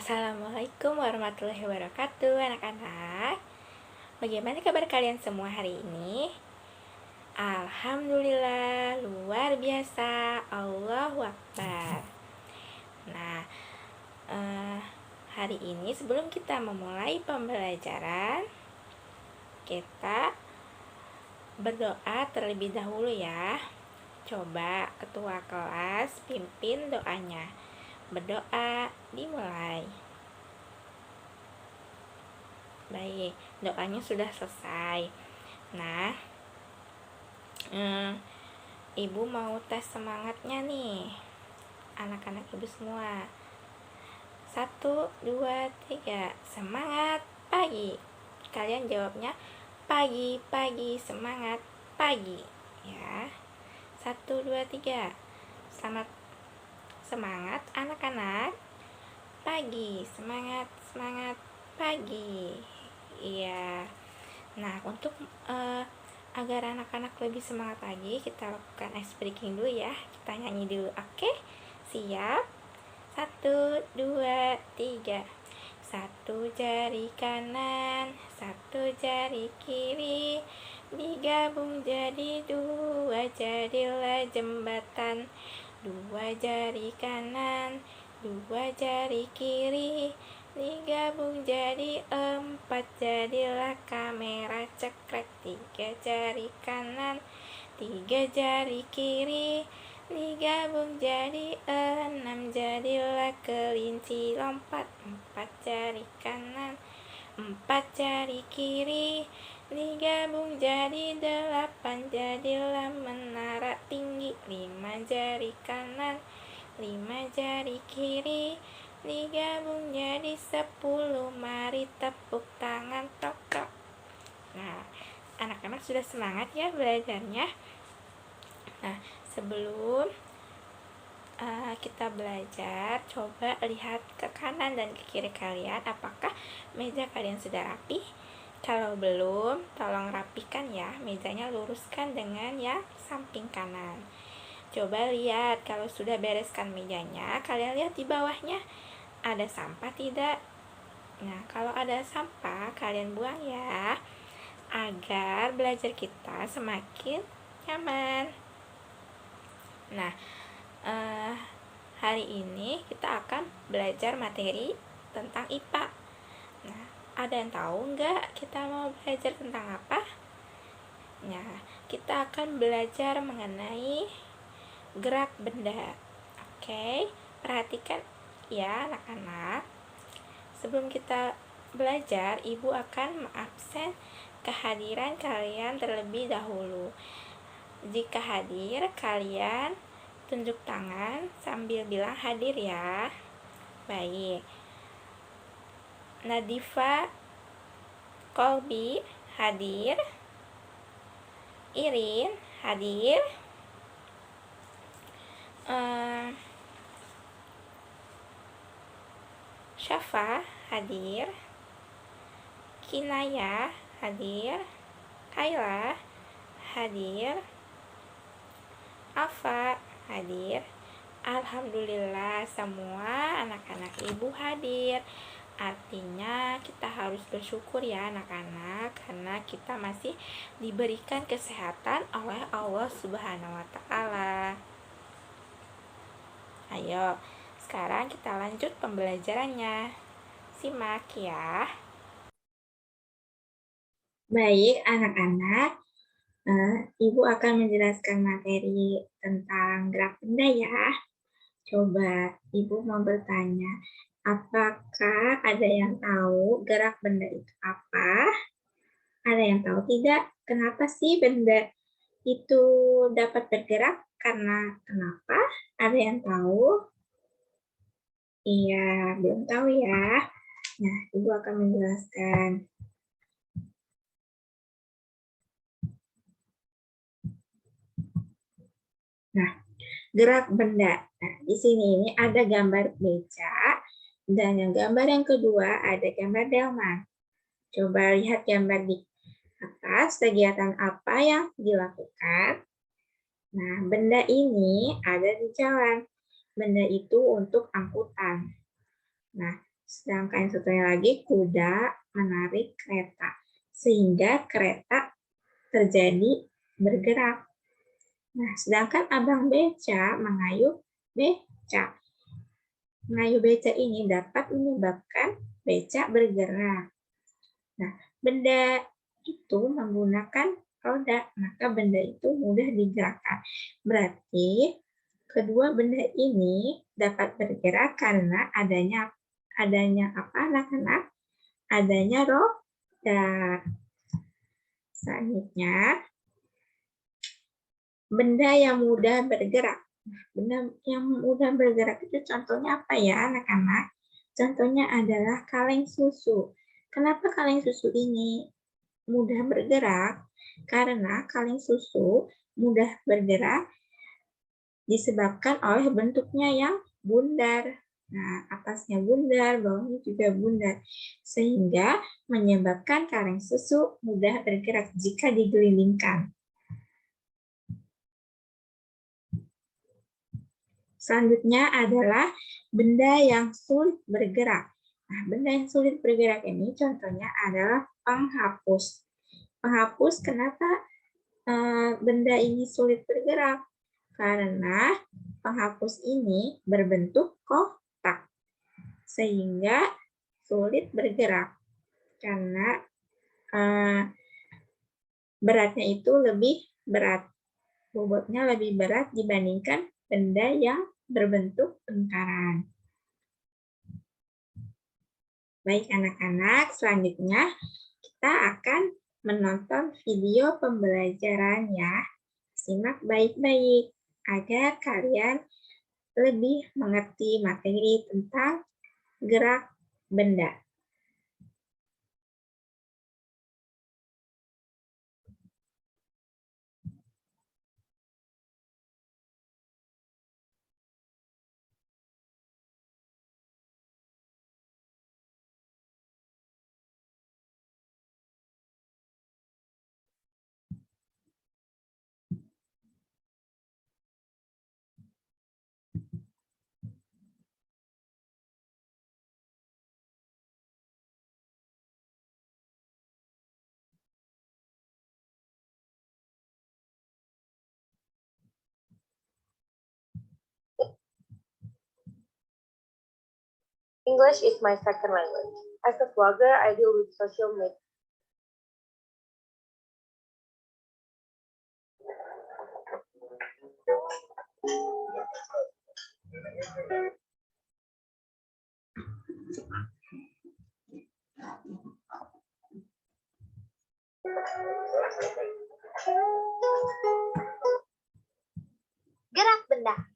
Assalamualaikum warahmatullahi wabarakatuh, anak-anak. Bagaimana kabar kalian semua hari ini? Alhamdulillah, luar biasa. Allahu Akbar. Nah, hari ini sebelum kita memulai pembelajaran, kita berdoa terlebih dahulu ya. Coba ketua kelas pimpin doanya. Berdoa, dimulai. Baik, doanya sudah selesai. Nah, Ibu mau tes semangatnya nih, anak-anak ibu semua. 1, 2, 3, semangat pagi. Kalian jawabnya pagi, pagi, semangat pagi. Ya, 1, 2, 3. Selamat semangat anak-anak. Pagi, semangat, semangat pagi. Iya. Nah, untuk agar anak-anak lebih semangat lagi, kita lakukan ice breaking dulu ya. Kita nyanyi dulu, oke? Siap? 1, 2, 3. Satu jari kanan, satu jari kiri, digabung jadi 2, jadilah jembatan. 2 jari kanan, 2 jari kiri, digabung jadi 4, jadilah kamera cekrek. 3 jari kanan, 3 jari kiri, digabung jadi 6, jadilah kelinci lompat. 4 jari kanan, 4 jari kiri, digabung jadi 8, jadilah menara tinggi. 5 jari kanan, 5 jari kiri, digabung jadi 10, mari tepuk tangan tok tok. Nah, anak-anak sudah semangat ya belajarnya. Nah, sebelum kita belajar, coba lihat ke kanan dan ke kiri kalian, apakah meja kalian sudah rapi? Kalau belum, tolong rapikan ya, mejanya luruskan dengan yang samping kanan. Coba lihat, kalau sudah bereskan mejanya, kalian lihat di bawahnya ada sampah tidak? Nah, kalau ada sampah, kalian buang ya, agar belajar kita semakin nyaman. Nah, hari ini kita akan belajar materi tentang IPA. Nah, ada yang tahu nggak kita mau belajar tentang apa? Nah, kita akan belajar mengenai gerak benda. Oke, perhatikan ya anak-anak. Sebelum kita belajar, Ibu akan mengabsen kehadiran kalian terlebih dahulu. Jika hadir, kalian tunjuk tangan sambil bilang hadir ya. Baik. Nadifa Kolbi hadir. Irin hadir. Syafa hadir. Kinaya hadir. Kaila hadir. Afa hadir. Alhamdulillah semua anak-anak ibu hadir. Artinya kita harus bersyukur ya anak-anak, karena kita masih diberikan kesehatan oleh Allah Subhanahu wa Ta'ala. Ayo, sekarang kita lanjut pembelajarannya. Simak ya. Baik anak-anak, Ibu akan menjelaskan materi tentang gerak benda ya. Coba Ibu mau bertanya, apakah ada yang tahu gerak benda itu apa? Ada yang tahu tidak? Kenapa sih benda itu dapat bergerak? Karena kenapa? Ada yang tahu? Iya, belum tahu ya. Nah, Ibu akan menjelaskan. Nah, gerak benda. Nah, di sini ini ada gambar beca, dan yang gambar yang kedua ada gambar delman. Coba lihat gambar di atas, kegiatan apa yang dilakukan. Nah, benda ini ada di jalan. Benda itu untuk angkutan. Nah, Sedangkan yang satunya lagi kuda menarik kereta. Sehingga kereta terjadi bergerak. Nah, sedangkan abang beca mengayuh beca. Mengayuh beca ini dapat menyebabkan beca bergerak. Nah, benda itu menggunakan roda, maka benda itu mudah digerakkan. Berarti kedua benda ini dapat bergerak karena adanya apa anak-anak? Adanya roda. Selanjutnya, benda yang mudah bergerak. Benda yang mudah bergerak itu contohnya apa ya anak-anak? Contohnya adalah kaleng susu. Kenapa kaleng susu ini mudah bergerak? Karena kaleng susu mudah bergerak disebabkan oleh bentuknya yang bundar. Nah, atasnya bundar, bawahnya juga bundar. Sehingga menyebabkan kaleng susu mudah bergerak jika digelindingkan. Selanjutnya adalah benda yang sulit bergerak. Nah, benda yang sulit bergerak ini contohnya adalah penghapus. Penghapus kenapa benda ini sulit bergerak? Karena penghapus ini berbentuk kotak. Sehingga sulit bergerak. Karena beratnya itu lebih berat. Bobotnya lebih berat dibandingkan benda yang berbentuk lingkaran. Baik anak-anak, selanjutnya kita akan menonton video pembelajaran ya. Simak baik-baik agar kalian lebih mengerti materi tentang gerak benda. English is my second language. As a vlogger, I deal with social media. Gerak benda.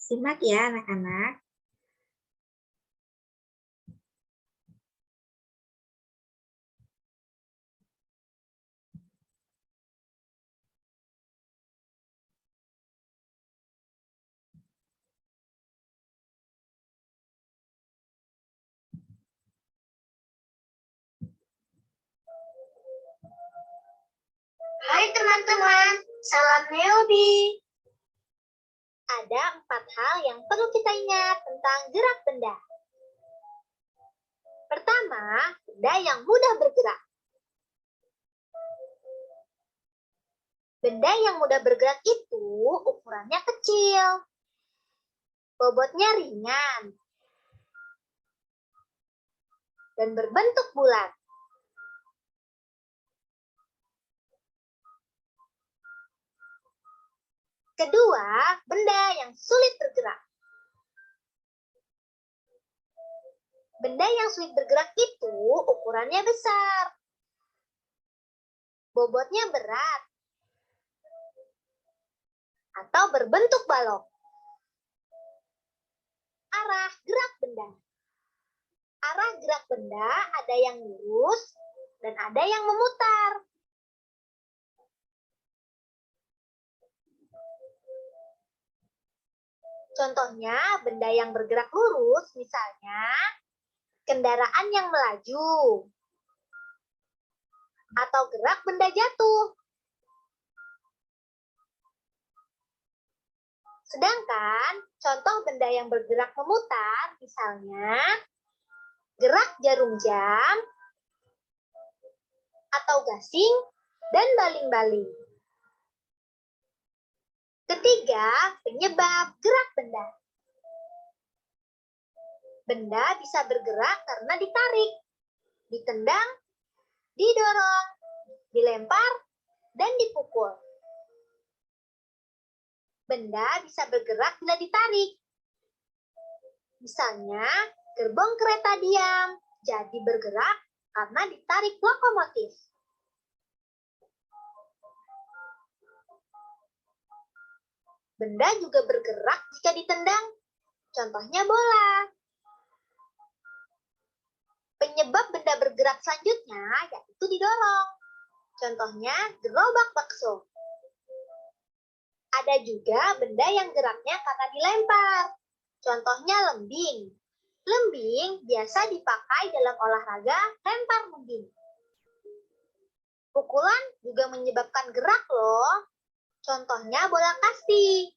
Simak ya anak-anak. Hai teman-teman, salam Neobi. Ada 4 hal yang perlu kita ingat tentang gerak benda. Pertama, benda yang mudah bergerak. Benda yang mudah bergerak itu ukurannya kecil, bobotnya ringan, dan berbentuk bulat. Kedua, benda yang sulit bergerak. Benda yang sulit bergerak itu ukurannya besar, bobotnya berat, atau berbentuk balok. Arah gerak benda. Arah gerak benda ada yang lurus dan ada yang memutar. Contohnya, benda yang bergerak lurus, misalnya kendaraan yang melaju, atau gerak benda jatuh. Sedangkan contoh benda yang bergerak memutar, misalnya gerak jarum jam, atau gasing, dan baling-baling. Ketiga, penyebab gerak benda. Benda bisa bergerak karena ditarik, ditendang, didorong, dilempar, dan dipukul. Benda bisa bergerak bila ditarik. Misalnya, gerbong kereta diam jadi bergerak karena ditarik lokomotif. Benda juga bergerak jika ditendang. Contohnya bola. Penyebab benda bergerak selanjutnya yaitu didorong. Contohnya gerobak bakso. Ada juga benda yang geraknya karena dilempar. Contohnya lembing. Lembing biasa dipakai dalam olahraga lempar lembing. Pukulan juga menyebabkan gerak loh. Contohnya bola kasti.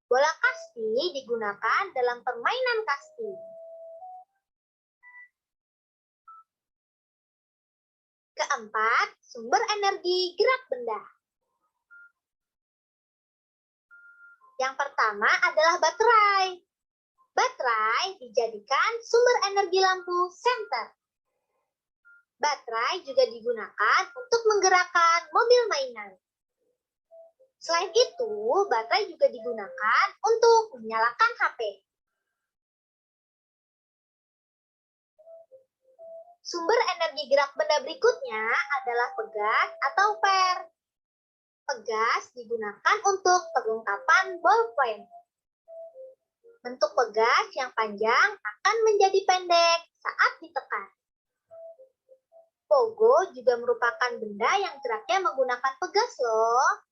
Bola kasti digunakan dalam permainan kasti. Keempat, sumber energi gerak benda. Yang pertama adalah baterai. Baterai dijadikan sumber energi lampu senter. Baterai juga digunakan untuk menggerakkan mobil mainan. Selain itu, baterai juga digunakan untuk menyalakan HP. Sumber energi gerak benda berikutnya adalah pegas atau per. Pegas digunakan untuk pengungkapan ballpoint. Bentuk pegas yang panjang akan menjadi pendek saat ditekan. Pogo juga merupakan benda yang geraknya menggunakan pegas loh.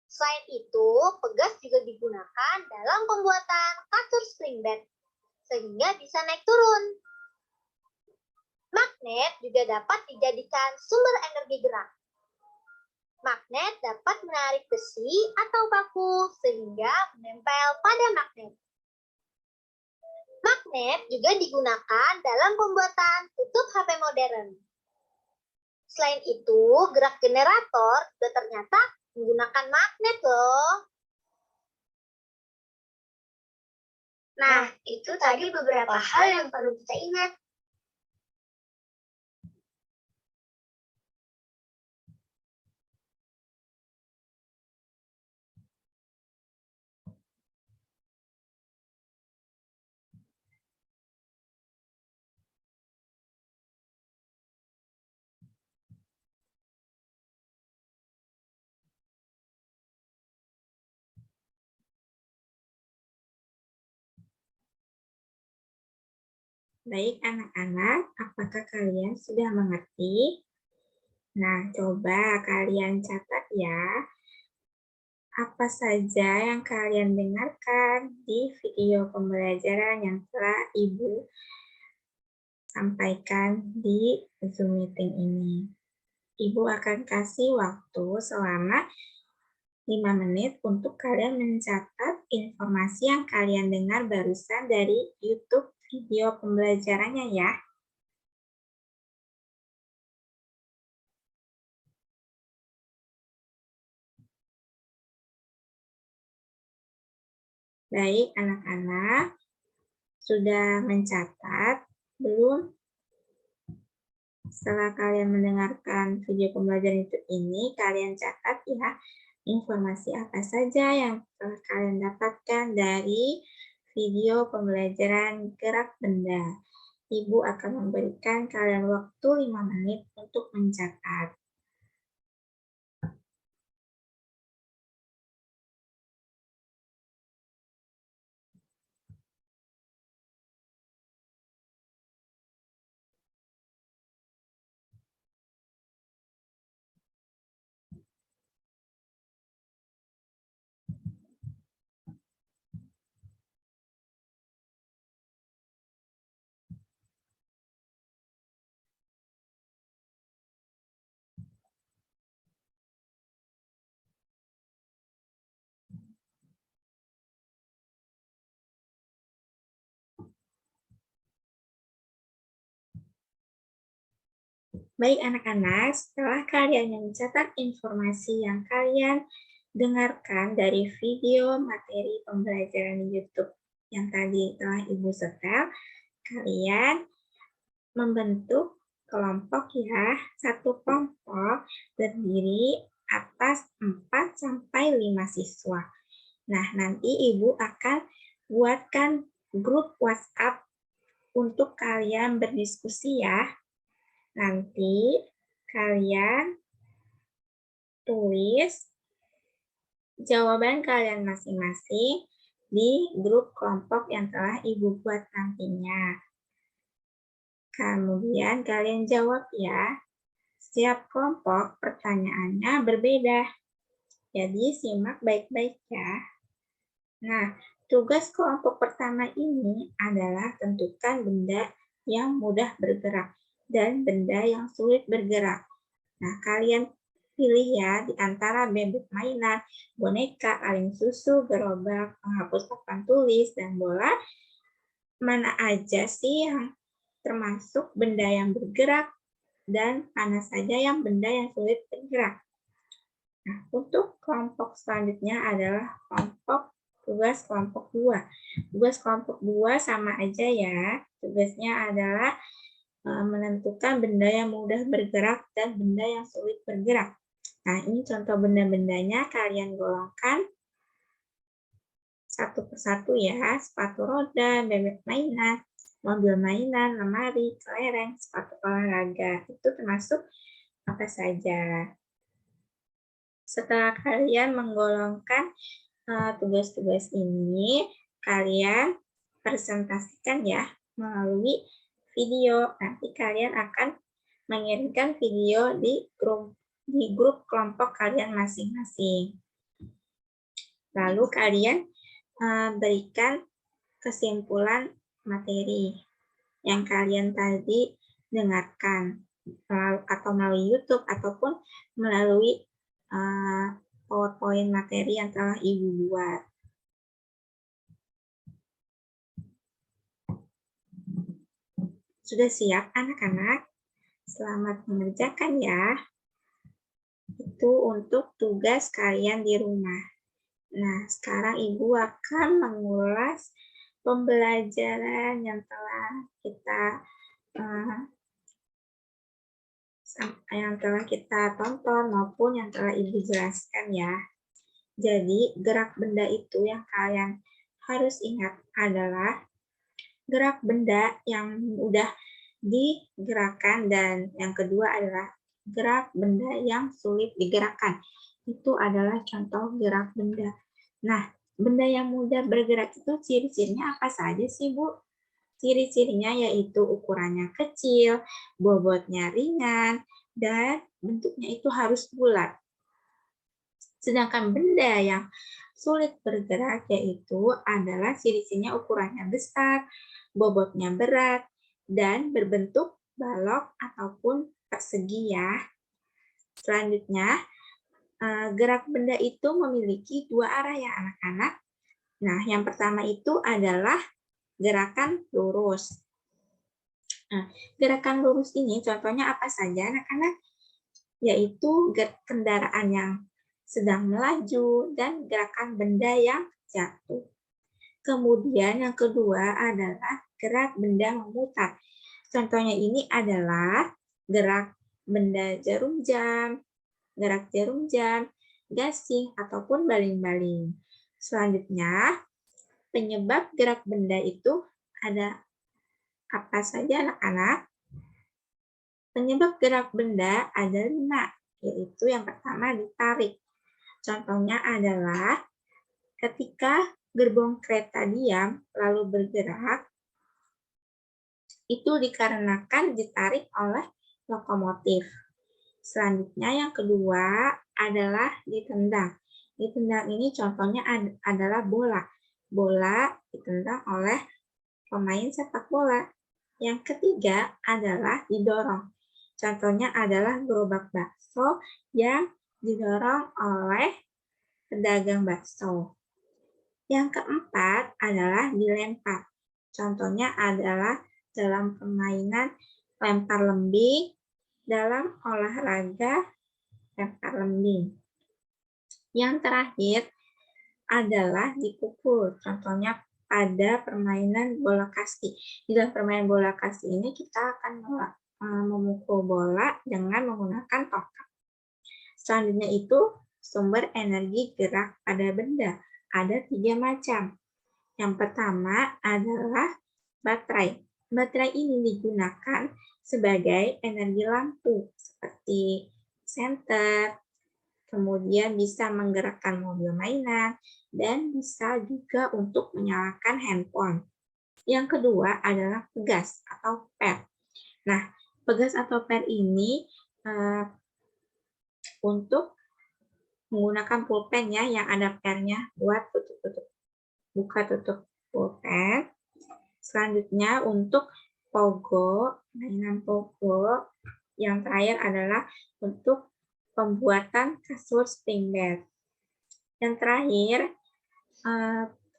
Selain itu, pegas juga digunakan dalam pembuatan kasur spring bed, sehingga bisa naik turun. Magnet juga dapat dijadikan sumber energi gerak. Magnet dapat menarik besi atau paku sehingga menempel pada magnet. Magnet juga digunakan dalam pembuatan tutup HP modern. Selain itu, gerak generator juga ternyata menggunakan magnet loh. Nah, itu tadi beberapa hal yang perlu kita ingat. Baik anak-anak, apakah kalian sudah mengerti? Nah, coba kalian catat ya, apa saja yang kalian dengarkan di video pembelajaran yang telah Ibu sampaikan di Zoom meeting ini. Ibu akan kasih waktu selama 5 menit untuk kalian mencatat informasi yang kalian dengar barusan dari YouTube video pembelajarannya ya. Baik, anak-anak, sudah mencatat belum? Setelah kalian mendengarkan video pembelajaran YouTube ini, kalian catat ya informasi apa saja yang telah kalian dapatkan dari video pembelajaran gerak benda. Ibu akan memberikan kalian waktu 5 menit untuk mencatat. Baik anak-anak, setelah kalian mencatat informasi yang kalian dengarkan dari video materi pembelajaran YouTube yang tadi telah Ibu setel, kalian membentuk kelompok ya. Satu kelompok terdiri atas 4 sampai 5 siswa. Nah, nanti Ibu akan buatkan grup WhatsApp untuk kalian berdiskusi ya. Nanti kalian tulis jawaban kalian masing-masing di grup kelompok yang telah Ibu buat nantinya. Kemudian kalian jawab ya. Setiap kelompok pertanyaannya berbeda. Jadi simak baik-baik ya. Nah, tugas kelompok pertama ini adalah tentukan benda yang mudah bergerak dan benda yang sulit bergerak. Nah, kalian pilih ya di antara bebek mainan, boneka, kaleng susu, gerobak, penghapus papan tulis, dan bola. Mana aja sih yang termasuk benda yang bergerak dan mana saja yang benda yang sulit bergerak. Nah, untuk kelompok selanjutnya adalah tugas kelompok 2. Tugas kelompok 2 sama aja ya. Tugasnya adalah menentukan benda yang mudah bergerak dan benda yang sulit bergerak. Nah, ini contoh benda-bendanya kalian golongkan satu persatu ya. Sepatu roda, bebek mainan, mobil mainan, lemari, kelereng, sepatu olahraga. Itu termasuk apa saja. Setelah kalian menggolongkan tugas-tugas ini, kalian presentasikan ya melalui video. Nanti kalian akan mengirimkan video di grup kelompok kalian masing-masing. Lalu kalian berikan kesimpulan materi yang kalian tadi dengarkan atau melalui YouTube ataupun melalui PowerPoint materi yang telah Ibu buat. Sudah siap anak-anak? Selamat mengerjakan ya. Itu untuk tugas kalian di rumah. Nah, sekarang Ibu akan mengulas pembelajaran yang telah kita tonton maupun yang telah Ibu jelaskan ya. Jadi, gerak benda itu yang kalian harus ingat adalah gerak benda yang mudah digerakkan dan yang kedua adalah gerak benda yang sulit digerakkan. Itu adalah contoh gerak benda. Nah, benda yang mudah bergerak itu ciri-cirinya apa saja sih, Bu? Ciri-cirinya yaitu ukurannya kecil, bobotnya ringan, dan bentuknya itu harus bulat. Sedangkan benda yang sulit bergerak yaitu adalah ciri-cirinya ukurannya besar, bobotnya berat, dan berbentuk balok ataupun persegi ya. Selanjutnya, gerak benda itu memiliki dua arah ya anak-anak. Nah, yang pertama itu adalah gerakan lurus. Nah, gerakan lurus ini contohnya apa saja anak-anak? Yaitu kendaraan yang sedang melaju dan gerakan benda yang jatuh. Kemudian yang kedua adalah gerak benda memutar. Contohnya ini adalah gerak benda jarum jam, gasing, ataupun baling-baling. Selanjutnya, penyebab gerak benda itu ada apa saja anak-anak? Penyebab gerak benda ada 5, yaitu yang pertama ditarik. Contohnya adalah ketika gerbong kereta diam lalu bergerak, itu dikarenakan ditarik oleh lokomotif. Selanjutnya yang kedua adalah ditendang. Ditendang ini contohnya adalah bola. Bola ditendang oleh pemain sepak bola. Yang ketiga adalah didorong. Contohnya adalah gerobak bakso yang didorong oleh pedagang bakso. Yang keempat adalah dilempar. Contohnya adalah dalam permainan lempar lembing, dalam olahraga lempar lembing. Yang terakhir adalah dipukul. Contohnya pada permainan bola kasti. Di dalam permainan bola kasti ini kita akan memukul bola dengan menggunakan tongkat. Selanjutnya itu sumber energi gerak pada benda. Ada 3 macam. Yang pertama adalah baterai. Baterai ini digunakan sebagai energi lampu seperti senter, kemudian bisa menggerakkan mobil mainan, dan bisa juga untuk menyalakan handphone. Yang kedua adalah pegas atau per. Nah, pegas atau per ini untuk menggunakan pulpen ya, yang ada pernya buat buka tutup pulpen. Selanjutnya untuk pogo, mainan pogo. Yang terakhir adalah untuk pembuatan kasur spring bed. Yang terakhir,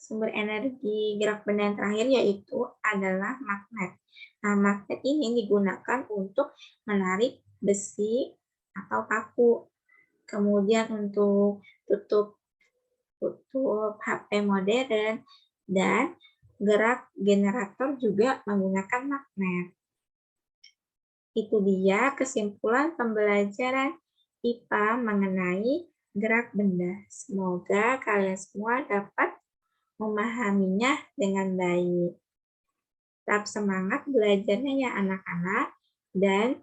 sumber energi gerak benda yang terakhir yaitu adalah magnet. Nah, magnet ini digunakan untuk menarik besi atau paku. Kemudian untuk tutup HP modern, dan gerak generator juga menggunakan magnet. Itu dia kesimpulan pembelajaran IPA mengenai gerak benda. Semoga kalian semua dapat memahaminya dengan baik. Tetap semangat belajarnya ya anak-anak, dan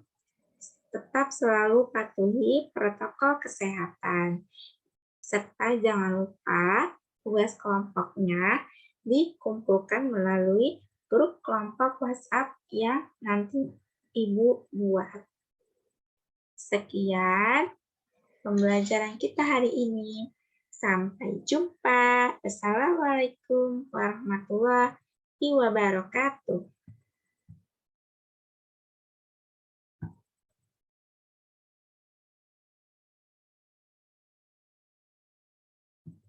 tetap selalu patuhi protokol kesehatan. Serta jangan lupa tugas kelompoknya dikumpulkan melalui grup kelompok WhatsApp yang nanti Ibu buat. Sekian pembelajaran kita hari ini. Sampai jumpa. Assalamualaikum warahmatullahi wabarakatuh.